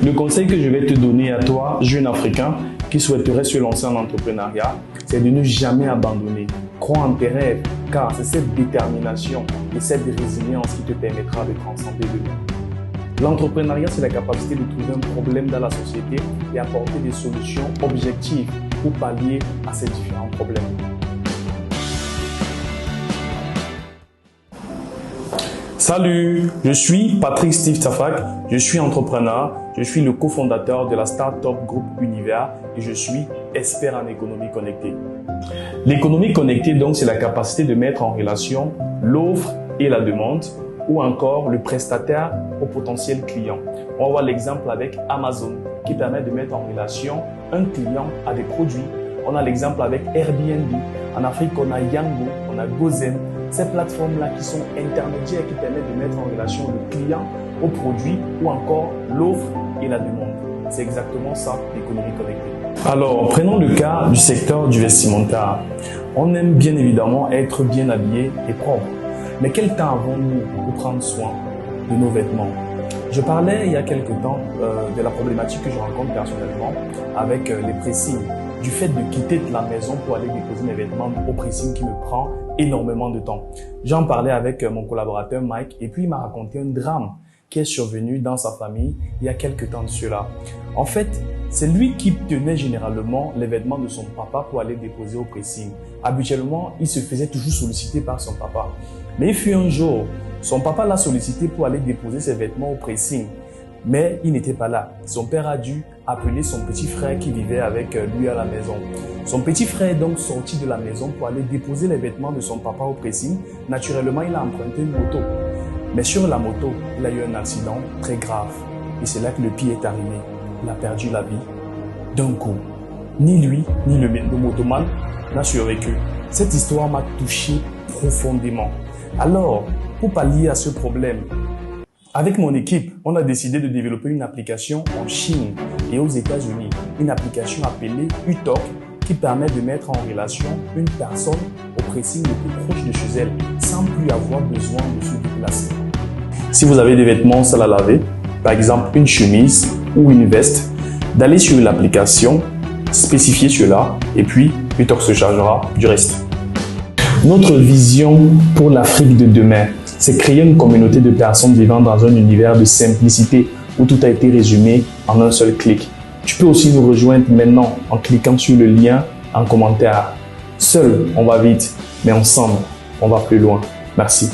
Le conseil que je vais te donner à toi, jeune Africain, qui souhaiterait se lancer en entrepreneuriat, c'est de ne jamais abandonner. Crois en tes rêves, car c'est cette détermination et cette résilience qui te permettra de transcender le monde. L'entrepreneuriat, c'est la capacité de trouver un problème dans la société et apporter des solutions objectives pour pallier à ces différents problèmes. Salut, je suis Patrick Steve Tafak, je suis entrepreneur, je suis le cofondateur de la start-up groupe Univers et je suis expert en économie connectée. L'économie connectée, donc, c'est la capacité de mettre en relation l'offre et la demande ou encore le prestataire au potentiel client. On va voir l'exemple avec Amazon qui permet de mettre en relation un client à des produits. On a l'exemple avec Airbnb. En Afrique, on a Yango, on a Gozen. Ces plateformes-là qui sont intermédiaires qui permettent de mettre en relation le client au produit ou encore l'offre et la demande. C'est exactement ça, l'économie connectée. Alors, prenons le cas du secteur du vestimentaire. On aime bien évidemment être bien habillé et propre. Mais quel temps avons-nous pour prendre soin de nos vêtements? Je parlais il y a quelques temps de la problématique que je rencontre personnellement avec les pressings. Du fait de quitter la maison pour aller déposer mes vêtements au pressing qui me prend énormément de temps. J'en parlais avec mon collaborateur Mike et puis il m'a raconté un drame qui est survenu dans sa famille il y a quelques temps de cela. En fait, c'est lui qui tenait généralement les vêtements de son papa pour aller déposer au pressing. Habituellement, il se faisait toujours solliciter par son papa. Mais il fut un jour, son papa l'a sollicité pour aller déposer ses vêtements au pressing. Mais il n'était pas là. Son père a dû appeler son petit frère qui vivait avec lui à la maison. Son petit frère est donc sorti de la maison pour aller déposer les vêtements de son papa au pressing. Naturellement, il a emprunté une moto. Mais sur la moto, il a eu un accident très grave. Et c'est là que le pire est arrivé. Il a perdu la vie d'un coup. Ni lui, ni le motoman n'a survécu. Cette histoire m'a touché profondément. Alors, pour pallier à ce problème, avec mon équipe, on a décidé de développer une application en Chine et aux États-Unis. Une application appelée UTalk qui permet de mettre en relation une personne au pressing le plus proche de chez elle sans plus avoir besoin de se déplacer. Si vous avez des vêtements sales à laver, par exemple une chemise ou une veste, d'aller sur l'application, spécifier cela et puis UTalk se chargera du reste. Notre vision pour l'Afrique de demain, c'est créer une communauté de personnes vivant dans un univers de simplicité où tout a été résumé en un seul clic. Tu peux aussi nous rejoindre maintenant en cliquant sur le lien en commentaire. Seul, on va vite, mais ensemble, on va plus loin. Merci.